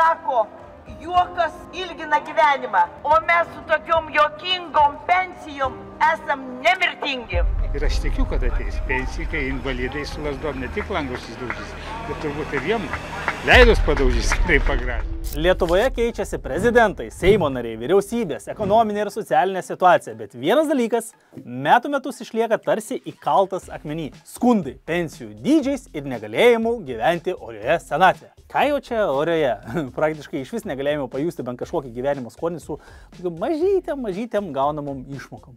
sako, juokas ilgina gyvenimą, o mes su tokiom juokingom pensijom esam nemirtingi. Ir aš tikiu, kad ateis pensija, kai invalidai su lasdom ne tik langus įsdaužys, bet turbūt ir jiem leidus padaužys, tai pagražins. Lietuvoje keičiasi prezidentai, Seimo nariai, vyriausybės, ekonominė ir socialinė situacija, bet vienas dalykas metų metus išlieka tarsi įkaltas akmenį – skundai pensijų dydžiais ir negalėjimu gyventi orioje senatvėje. Ką jau čia orioje? Praktiškai iš vis negalėjimo pajusti bent kažkokį gyvenimo skonį su mažytėm gaunamom išmokom.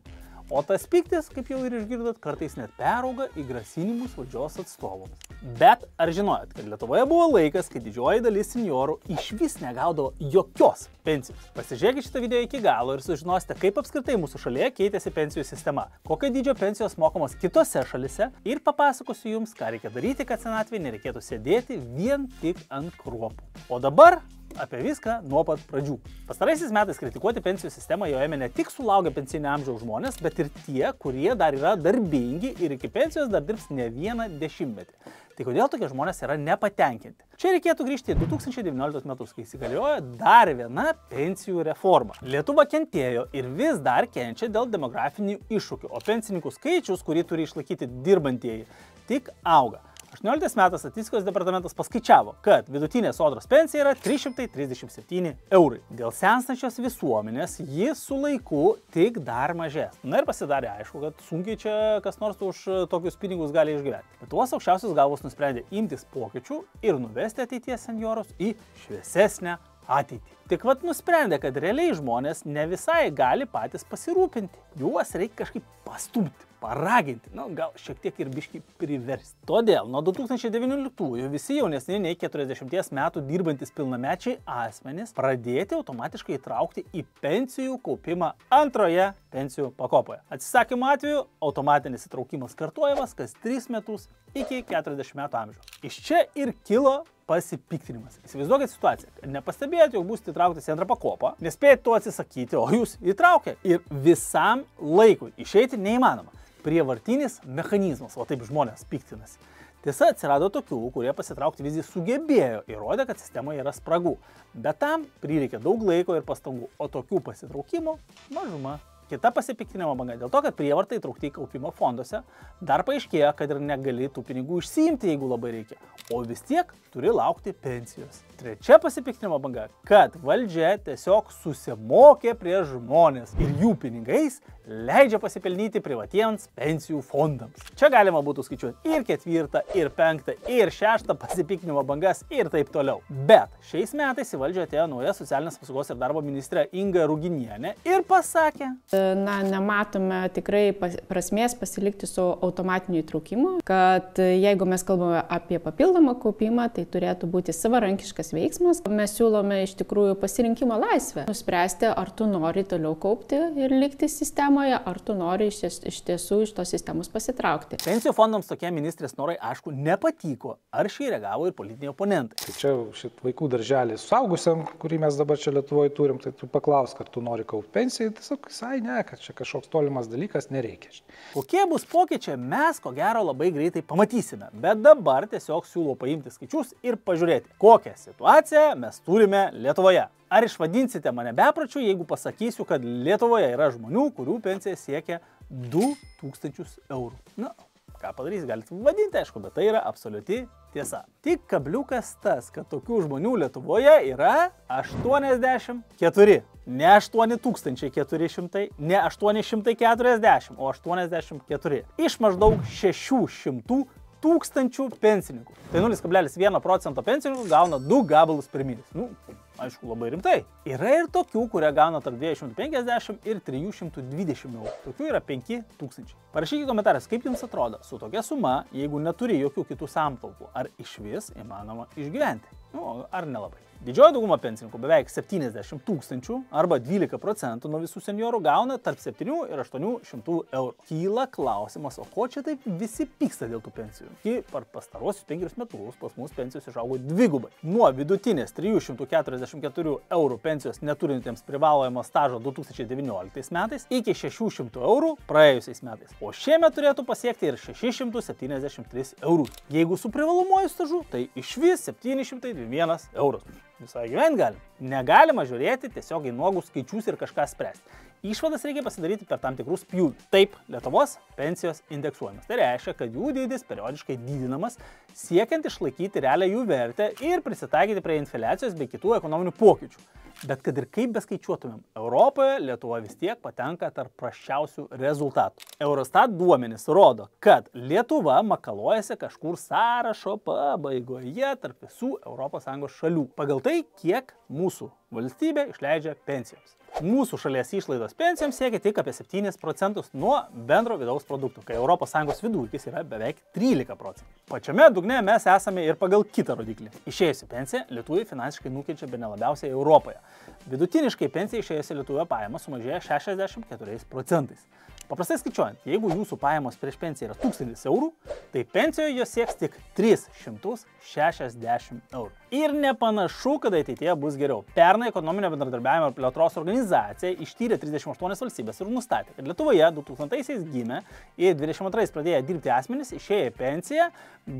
O tas piktis, kaip jau ir išgirdot, kartais net perauga į grasinimus valdžios atstovams. Bet ar žinojot, kad Lietuvoje buvo laikas, kai didžioji dalis senjorų iš vis negaudavo jokios pensijos? Pasižiūrėkite šitą video iki galo ir sužinosite, kaip apskritai mūsų šalyje keitėsi pensijų sistema, kokio dydžio pensijos mokamos kitose šalise ir papasakosiu jums, ką reikia daryti, kad senatvėje nereikėtų sėdėti vien tik ant kruopų. O dabar apie viską nuo pat pradžių. Pastaraisiais metais kritikuoti pensijų sistemą jau ėmė ne tik sulaukę pensinio amžiaus žmonės, bet ir tie, kurie dar yra darbingi ir iki pensijos dar dirbs ne vieną dešimtmetį. Tai kodėl tokie žmonės yra nepatenkinti? Čia reikėtų grįžti į 2019 metus, kai įsigaliojo dar viena pensijų reforma. Lietuva kentėjo ir vis dar kenčia dėl demografinių iššūkių, o pensininkų skaičius, kurį turi išlaikyti dirbantieji, tik auga. 18 metais statistikos departamentas paskaičiavo, kad vidutinė sodros pensija yra 337 eurai. Dėl senstančios visuomenės jis su laiku tik dar mažės. Na ir pasidarė aišku, kad sunkiai čia kas nors už tokius pinigus gali išgyventi. Lietuvos aukščiausios galvos nusprendė imtis pokyčių ir nuvesti ateities senjorus į šviesesnę ateitį. Tik vat nusprendė, kad realiai žmonės ne visai gali patys pasirūpinti. Juos reikia kažkaip pastumti, paraginti, gal šiek tiek ir biškį priversti. Todėl nuo 2019 visi jaunesni nei 40 metų dirbantis pilnamečiai asmenys pradėti automatiškai įtraukti į pensijų kaupimą antroje pensijų pakopoje. Atsisakymo atveju automatinis įtraukimas kartojamas kas 3 metus iki 40 metų amžiaus. Iš čia ir kilo pasipiktinimas. Įsivaizduokit situaciją, kad nepastebėjot, jog būsite įtrauktas į antrą pakopą, nespėjot to atsisakyti, o jūs įtraukė ir visam laikui išeiti neįmanoma. Prievartinis mechanizmas, o taip žmonės piktinasi. Tiesa, atsirado tokių, kurie pasitraukti visgi sugebėjo, įrodė, kad sistemoje yra spragų. Bet tam prireikė daug laiko ir pastangų, o tokių pasitraukimų mažuma. Kita pasipiktinimo banga dėl to, kad prievartai įtraukti į kaupimo fonduose, dar paaiškėjo, kad ir negali tų pinigų išsiimti, jeigu labai reikia, o vis tiek turi laukti pensijos. Trečia pasipiktinimo banga, kad valdžia tiesiog susimokė prieš žmonės ir jų pinigais leidžia pasipelnyti privatiems pensijų fondams. Čia galima būtų skaičiuoti ir 4, ir 5, ir 6 pasipiktinimo bangas ir taip toliau. Bet šiais metais į valdžią atėjo nauja socialinės apsaugos ir darbo ministrė Inga Ruginienė ir pasakė: nematome tikrai prasmės pasilikti su automatiniu įtraukimu, kad jeigu mes kalbame apie papildomą kaupimą, tai turėtų būti savarankiškas veiksmas. Mes siūlome iš tikrųjų pasirinkimo laisvę. Nuspręsti, ar tu nori toliau kaupti ir likti sistemoje, ar tu nori iš tiesų iš tos sistemos pasitraukti. Pensijų fondams tokie ministrės norai aišku nepatiko, ar šį reagavo ir politiniai oponentai. Tai čia šit vaikų darželį suaugusiam, kurį mes dabar čia Lietuvoje turim, tai tu paklausk, ar tu nori kaupti pensijai, tiesiog visai ne, kad čia kažkoks tolimas dalykas nereikia. Kokie bus pokyčiai, mes ko gero labai greitai pamatysime, bet dabar tiesiog siūlau paimti skaičius ir pažiūrėti, kokią situaciją mes turime Lietuvoje. Ar išvadinsite mane bepročiu, jeigu pasakysiu, kad Lietuvoje yra žmonių, kurių pensija siekia 2000 eurų? Ką padarys, galite vadinti, aišku, bet tai yra absoliuti tiesa. Tik kabliukas tas, kad tokių žmonių Lietuvoje yra 84. Ne 8400, ne 840, o 84. Iš maždaug 600 tūkstančių pensininkų. Tai 0,1% pensininkų gauna 2 gabalus per mėnesį. Aišku, labai rimtai. Yra ir tokių, kurie gauna tarp 250 ir 320 eurų. Tokių yra 5000. Parašykite komentaras, kaip jums atrodo, su tokia suma, jeigu neturi jokių kitų samtaupų, ar išvis įmanoma išgyventi? Ar nelabai. Didžioji dauguma pensininkų, beveik 70 000 arba 12% nuo visų senjorų gauna tarp 7 ir 800 eurų. Kyla klausimas, o ko čia taip visi pyksta dėl tų pensijų? Per pastarosius 5 metus pas mus pensijos išaugo dvigubai. Nuo vidutinės 344 eurų pensijos neturintiems privalojimo stažo 2019 metais iki 600 eurų praėjusiais metais. O šiemet turėtų pasiekti ir 673 eurų. Jeigu su privalomuoju stažu, tai iš vis 701 eurus. Visai gyventi galim. Negalima žiūrėti tiesiog į nuogus skaičius ir kažką spręsti. Išvadas reikia pasidaryti per tam tikrus pjūvius. Taip, Lietuvos pensijos indeksuojamas. Tai reiškia, kad jų dydis periodiškai didinamas, siekiant išlaikyti realią jų vertę ir prisitaikyti prie infliacijos bei kitų ekonominių pokyčių. Bet kad ir kaip beskaičiuotumėm, Europoje Lietuva vis tiek patenka tarp prasčiausių rezultatų. Eurostat duomenys rodo, kad Lietuva makaluojasi kažkur sąrašo pabaigoje tarp visų ES šalių. Pagal tai, kiek mūsų valstybė išleidžia pensijoms. Mūsų šalies išlaidos pensijoms siekia tik apie 7% nuo bendro vidaus produkto, kai ES vidurkis yra beveik 13%. Pačiame dugne mes esame ir pagal kitą rodiklį. Išėjusi pensija lietuviai finansiškai nukenčia bene labiausiai Europoje. Vidutiniškai pensija išėjusi Lietuvoje pajamos sumažėja 64%. Paprastai skaičiuojant, jeigu jūsų pajamos prieš pensiją yra 1000 eurų, tai pensijoje jos sieks tik 360 eurų. Ir nepanašu, kad ateityje bus geriau. Pernai ekonominio bendradarbiavimo ir plėtros organizacija ištyrė 38 valstybės ir nustatė, kad Lietuvoje 2000-aisiais gimę ir 22-ais pradėję dirbti asmenys išėję pensiją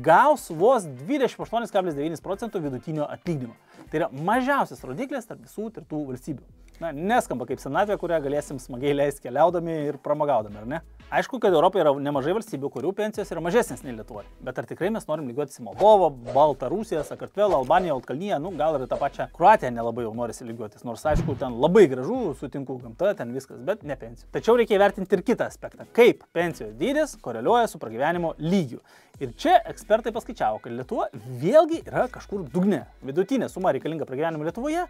gaus vos 28,9% vidutinio atlyginimo. Tai yra mažiausias rodiklis tarp visų tirtų valstybių. Na, neskamba kaip senatvė, kurią galėsim smagiai leisti keliaudami ir pramagaudami, ar ne? Aišku, kad Europoje yra nemažai valstybių, kurių pensijos yra mažesnės nei Lietuvoje. Bet ar tikrai mes norim lygiuotis į Moldovą, Baltarusiją, Sakartvelą, Albaniją, Juodkalniją, gal ir tą pačią Kroatiją nelabai jau norisi lygiuotis. Nors aišku, ten labai gražu, sutinku, gamta, ten viskas, bet ne pensijų. Tačiau reikia įvertinti ir kitą aspektą, kaip pensijos dydis koreliuoja su pragyvenimo lygiu. Ir čia ekspertai paskaičiavo, kad Lietuva vėlgi yra kažkur dugne. Vidutinė suma reikalinga pragyvenimo Lietuvoje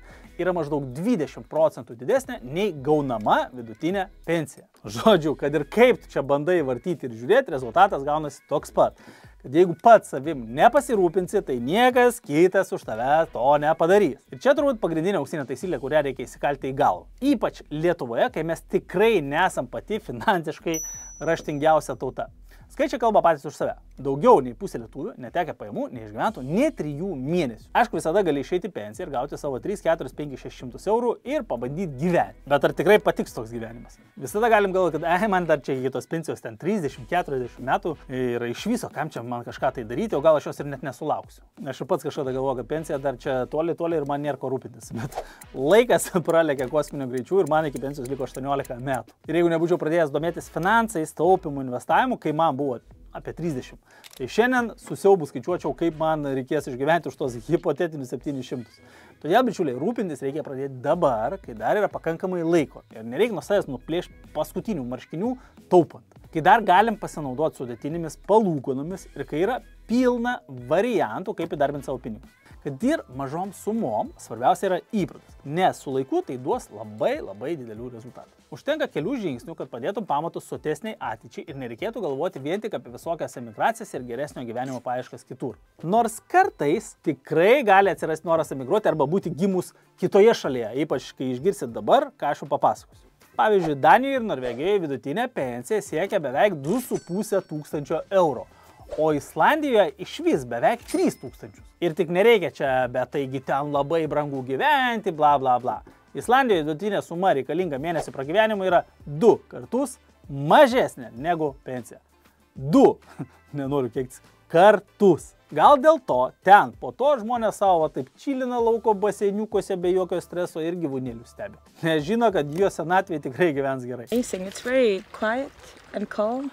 yra maždaug 20% didesnė nei gaunama vidutinė pensija. Žodžiu, kad ir kaip tu čia bandai vartyti ir žiūrėti, rezultatas gaunasi toks pat. Kad jeigu pats savim nepasirūpinsi, tai niekas kitas už tave to nepadarys. Ir čia turbūt pagrindinė auksinė taisyklė, kurią reikia įsikalti į galvą. Ypač Lietuvoje, kai mes tikrai nesam pati finansiškai raštingiausia tauta. Skaičiai kalba patys už save. Daugiau nei pusė lietuvių netekę pajamų neišgyventų nė 3 mėnesių. Aišku, visada gali išeiti pensiją ir gauti savo 3, 4, 5, 600 eurų ir pabandyti gyventi. Bet ar tikrai patiks toks gyvenimas? Visada galim galvoti, kad man dar čia iki tos pensijos ten 30, 40 metų ir iš viso, kam čia man kažką tai daryti, o gal aš jos ir net nesulauksiu. Aš pats kažkada galvoju, kad pensija dar čia toli ir man nėra ko rūpintis. Bet laikas pralėkė kosminiu greičiu ir man iki pensijos liko 18 metų. Ir jeigu nebūčiau pradėjęs domėtis finansais, taupimu, investavimu, kai man buvo apie 30. Tai šiandien susiaubus skaičiuočiau, kaip man reikės išgyventi už tos hipotetinius 700. Todėl, bičiuliai, rūpintis reikia pradėti dabar, kai dar yra pakankamai laiko. Ir nereikia nuo savęs nuplėšti paskutinių marškinių taupant. Kai dar galim pasinaudoti sudėtinėmis palūkanomis ir kai yra pilna variantų, kaip įdarbinti savo pinigus. Kad ir mažom sumom svarbiausia yra įprotis, nes su laiku tai duos labai didelių rezultatų. Užtenka kelių žingsnių, kad padėtum pamatus sotesniai ateičiai ir nereikėtų galvoti vien tik apie visokias emigracijas ir geresnio gyvenimo paieškas kitur. Nors kartais tikrai gali atsirasti noras emigruoti arba būti gimus kitoje šalyje, ypač kai išgirsit dabar, ką aš papasakosiu. Pavyzdžiui, Danijoje ir Norvegijoje vidutinė pensija siekia beveik 2500 eurų. O Islandijoje išvis beveik 3000. Ir tik nereikia čia, bet taigi ten labai brangu gyventi, bla bla bla. Islandijoje vidutinė suma reikalinga mėnesio pragyvenimui yra 2 kartus mažesnė negu pensija. 2, nenoriu keiktis, kartus. Gal dėl to ten po to žmonės savo taip čilina lauko baseiniukose be jokio streso ir gyvūnėlių stebi. Nes žino, kad jo senatvėje tikrai gyvens gerai. It's very quiet and calm.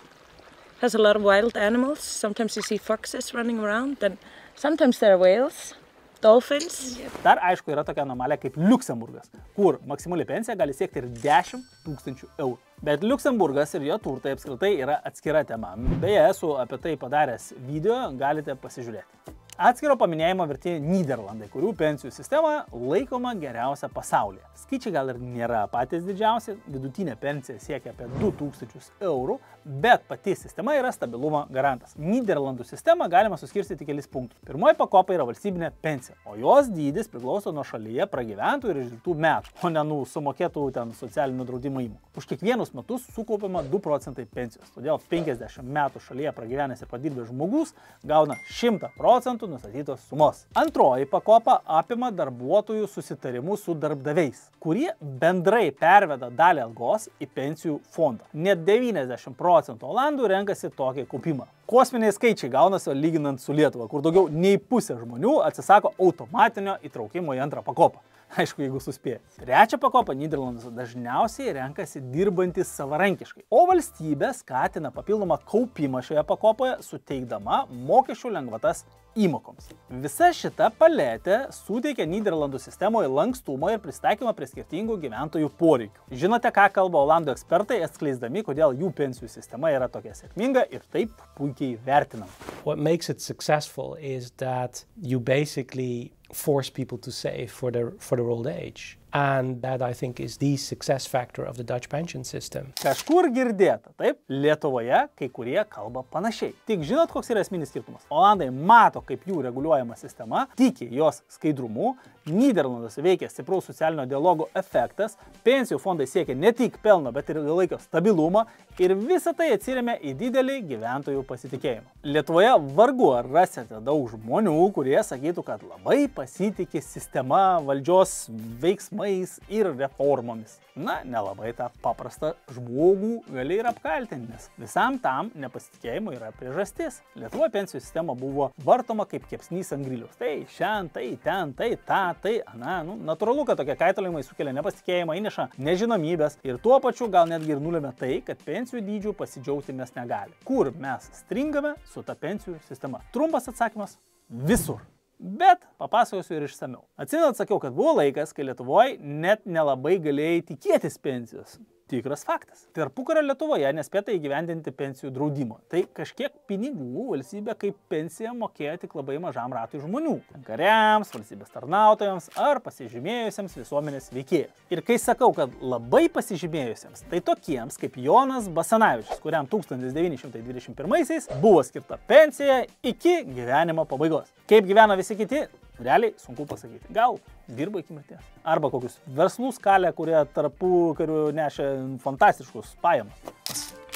Has a lot of wild animals. Sometimes you see foxes running around and sometimes there are whales, dolphins. Dar aišku yra tokia anomalija kaip Liuksemburgas, kur maksimali pensija gali siekti ir 10 000 eurų. Bet Liuksemburgas ir jo turtai apskritai yra atskira tema. Beje, esu apie tai padaręs video, galite pasižiūrėti. Atskiro paminėjimo verti Nyderlandai, kurių pensijų sistema laikoma geriausia pasaulyje. Skaičiai gal ir nėra patys didžiausi, vidutinė pensija siekia apie 2000 eurų, bet pati sistema yra stabilumo garantas. Nyderlandų sistemą galima suskirstyti kelis punktus. Pirmoji pakopa yra valstybinė pensija, o jos dydis priklauso nuo šalyje pragyventų ir išdirbtų metų, o ne nuo sumokėtų ten socialinio draudimo įmokų. Už kiekvienus metus sukaupiama 2% pensijos, todėl 50 metų šalyje pragyvenęs ir padirbęs žmogus gauna 100% nustatytos sumos. Antroji pakopa apima darbuotojų susitarimus su darbdaviais, kurie bendrai perveda dalį algos į pensijų fondą. Net 90% olandų renkasi tokį kaupimą. Kosminiai skaičiai gaunasi lyginant su Lietuva, kur daugiau nei pusė žmonių atsisako automatinio įtraukimo į antrą pakopą. Aišku, jeigu suspėja. Trečią pakopą Nyderlanduose dažniausiai renkasi dirbantis savarankiškai, o valstybė skatina papildomą kaupimą šioje pakopoje, suteikdama mokesčių lengvatas įmokoms. Visa šita paletė suteikia Nyderlandų sistemoje lankstumą ir pristaikymą prie skirtingų gyventojų poreikių. Žinote, ką kalba olandų ekspertai, atskleisdami, kodėl jų pensijų sistema yra tokia sėkminga ir taip puikiai vertinama. What makes it successful is that you basically force people to save for their old age. And that, I think, is the success factor of the Dutch pension system. Kažkur girdėta, taip, Lietuvoje kai kurie kalba panašiai. Tik žinot, koks yra esminis skirtumas? Olandai mato, kaip jų reguliuojama sistema, tiki jos skaidrumu, Nyderlanduose veikia stipraus socialinio dialogo efektas, pensijų fondai siekia ne tik pelno, bet ir ilgalaikio stabilumo ir visa tai atsiremia į didelį gyventojų pasitikėjimą. Lietuvoje vargu ar rasite daug žmonių, kurie sakytų, kad labai pasitikė sistema, valdžios veiksmais ir reformomis. Na, nelabai tą paprastą žmogų gali ir apkaltinti, nes visam tam nepasitikėjimo yra priežastis. Lietuvoje pensijų sistema buvo vartoma kaip kepsnys ant griliaus. Tai šiandien, tai ten, tai tą, tai ana. Natūralu, kad tokie kaitaliojimai sukelia nepasitikėjimą, įneša nežinomybės ir tuo pačiu gal netgi ir nulėmė tai, kad pensijų dydžių pasidžiaugti mes negali. Kur mes stringame su ta pensijų sistema? Trumpas atsakymas – visur. Bet papasakosiu ir išsamiau. Atsimenat, sakiau, kad buvo laikas, kai Lietuvoje net nelabai galėjai tikėtis pensijos. Tikras faktas. Tarpukario Lietuvoje nespėta įgyvendinti pensijų draudimo. Tai kažkiek pinigų valstybė kaip pensiją mokėjo tik labai mažam ratui žmonių. Kariams, valstybės tarnautojams ar pasižymėjusiems visuomenės veikėjams. Ir kai sakau, kad labai pasižymėjusiems, tai tokiems kaip Jonas Basanavičius, kuriam 1921-aisiais buvo skirta pensija iki gyvenimo pabaigos. Kaip gyveno visi kiti? Realiai sunku pasakyti. Gal dirbo iki mirties. Arba kokius verslus kalė, kurie tarpukariu nešė fantastiškus pajamas.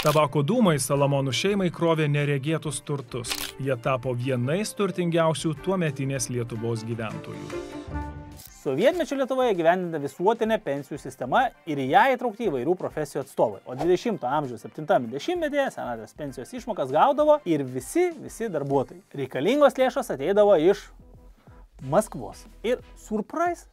Tabako dūmai Salamonų šeimai krovė neregėtus turtus. Jie tapo vienais turtingiausių tuometinės Lietuvos gyventojų. Sovietmečio Lietuvoje gyvendinta visuotinė pensijų sistema ir į ją įtraukti įvairių profesijų atstovai. O 20 amžiaus 70-metyje senatvės pensijos išmokas gaudavo ir visi darbuotojai. Reikalingos lėšos ateidavo iš Maskvos. Ir surprise,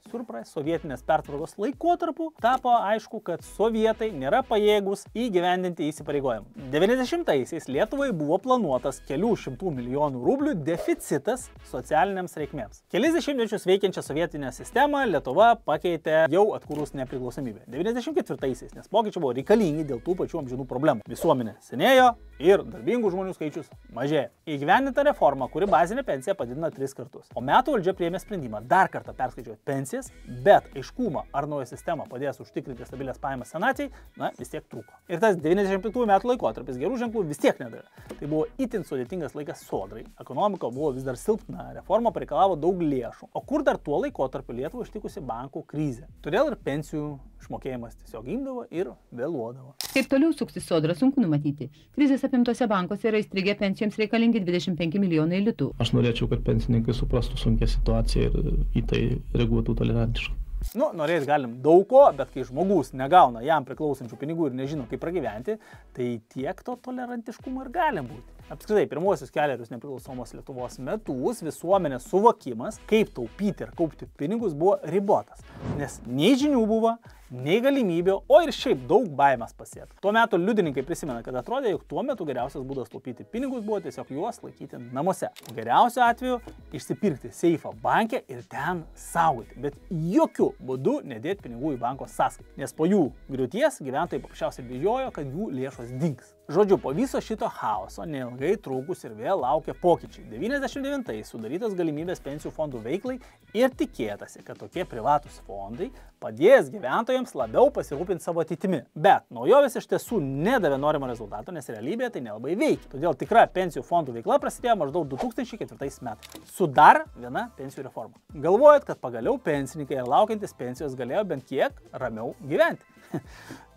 sovietinės pertvarkos laikotarpiu tapo aišku, kad sovietai nėra pajėgus įgyvendinti įsipareigojimų. 90-aisiais Lietuvai buvo planuotas kelių šimtų milijonų rublių deficitas socialiniams reikmėms. Kelis dešimtmečius veikiančią sovietinę sistemą Lietuva pakeitė jau atkūrus nepriklausomybę. 94-aisiais, nes pokyčiai buvo reikalingi dėl tų pačių amžinų problemų. Visuomenė senėjo ir darbingų žmonių skaičius mažėja. Įgyvendinta reforma, kuri bazinę pensiją padidino 3 kartus. O metų valdžia priėmė sprendimą dar kartą perskaičiuoti pensijas, bet aiškumą, ar nauja sistema padės užtikrinti stabilias pajamas senatvei, vis tiek trūko. Ir tas 95 metų laikotarpis gerų ženklų vis tiek nedavė. Tai buvo itin sudėtingas laikas sodrai. Ekonomika buvo vis dar silpna, reforma pareikalavo daug lėšų. O kur dar tuo laikotarpiu Lietuvą ištikusi bankų krizė. Todėl ir pensijų išmokėjimas tiesiog imdavo ir vėluodavo. Kaip toliau suksis sodra, sunku numatyti. Krizės apimtose bankuose yra įstrigę pensijoms reikalingi 25 milijonai litų. Aš norėčiau, kad pensininkai suprastų sunkią situaciją ir į tai reaguotų tolerantiškai. Norėt galim daug ko, bet kai žmogus negauna jam priklausančių pinigų ir nežino, kaip pragyventi, tai tiek to tolerantiškumo ir gali būti. Apskritai, pirmuosius kelerius nepriklausomos Lietuvos metus visuomenės suvokimas, kaip taupyti ir kaupti pinigus, buvo ribotas. Nes nei žinių buvo, nei galimybių, o ir šiaip daug baimės pasiekti. Tuo metu liudininkai prisimena, kad atrodė, jog tuo metu geriausias būdas taupyti pinigus buvo tiesiog juos laikyti namuose. Geriausiu atveju išsipirkti seifą banke ir ten saugoti, bet jokių būdų nedėti pinigų į banko sąskaitą, nes po jų griūties gyventojai paprasčiausiai bijojo, kad jų lėšos dings. Žodžiu, po viso šito chaoso neilgai trūkus ir vėl laukia pokyčiai. 99-ais sudarytos galimybės pensijų fondų veiklai ir tikėtasi, kad tokie privatūs fondai padės gyventojams labiau pasirūpinti savo ateitimi. Bet naujovės iš tiesų nedavė norimo rezultato, nes realybėje tai nelabai veikia. Todėl tikra pensijų fondų veikla prasidėjo maždaug 2004 metais su dar viena pensijų reforma. Galvojat, kad pagaliau pensininkai ir laukiantis pensijos galėjo bent kiek ramiau gyventi?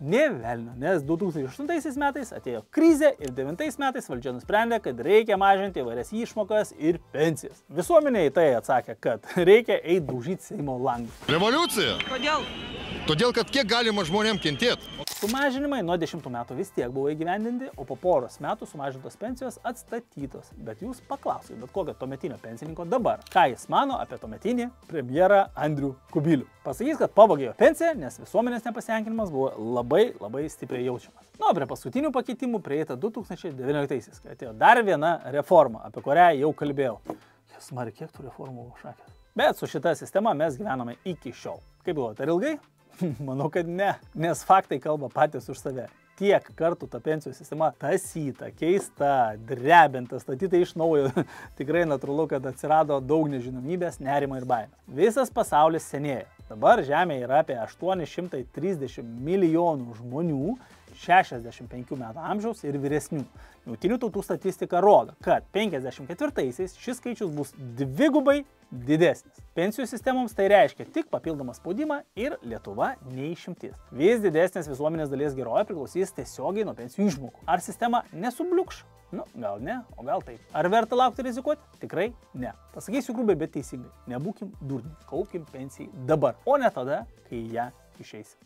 Nė velnio, nes 2008 metais atėjo krizė ir 2009 metais valdžia nusprendė, kad reikia mažinti įvairias išmokas ir pensijas. Visuomenė į tai atsakė, kad reikia eiti daužyti Seimo langus. Revoliucija? Kodėl? Todėl, kad kiek galima žmonėm kentėti. Sumažinimai nuo 10 metų vis tiek buvo įgyvendinti, o po poros metų sumažintos pensijos atstatytos. Bet jūs paklausite, bet kokio tuometinio pensininko dabar, ką jis mano apie tuometinį premjerą Andrių Kubilių. Pasakys, kad pavogė jo pensiją, nes visuomenės nepasitenkinimas buvo labai stipriai jaučiamas. Nu, prie paskutinių pakeitimų prieita 2019-aisiais, kai atėjo dar viena reforma, apie kurią jau kalbėjau. Jas mari, kiek tų reformų buvo šakės. Bet su šita sistema mes gyvename iki šiol. Kaip galvojate, ar ilgai? Manau, kad ne, nes faktai kalba patys už save. Tiek kartų ta pensijų sistema tasyta, keista, drebinta, statyta iš naujo. Tikrai natūralu, kad atsirado daug nežinomybės, nerimo ir baimės. Visas pasaulis senėja. Dabar Žemėje yra apie 830 milijonų žmonių, 65 metų amžiaus ir vyresnių. Jungtinių tautų statistika rodo, kad 54-aisiais šis skaičius bus dvigubai didesnis. Pensijų sistemoms tai reiškia tik papildomą spaudimą ir Lietuva neišimtis. Vis didesnės visuomenės dalies gerovė priklausys tiesiogiai nuo pensijų išmokų. Ar sistema nesubliukš? Nu, gal ne, o gal taip. Ar verta laukti rizikuoti? Tikrai ne. Pasakysiu grubiai, bet teisingai. Nebūkim durni. Kaupkim pensijai dabar, o ne tada, kai ją išeisim.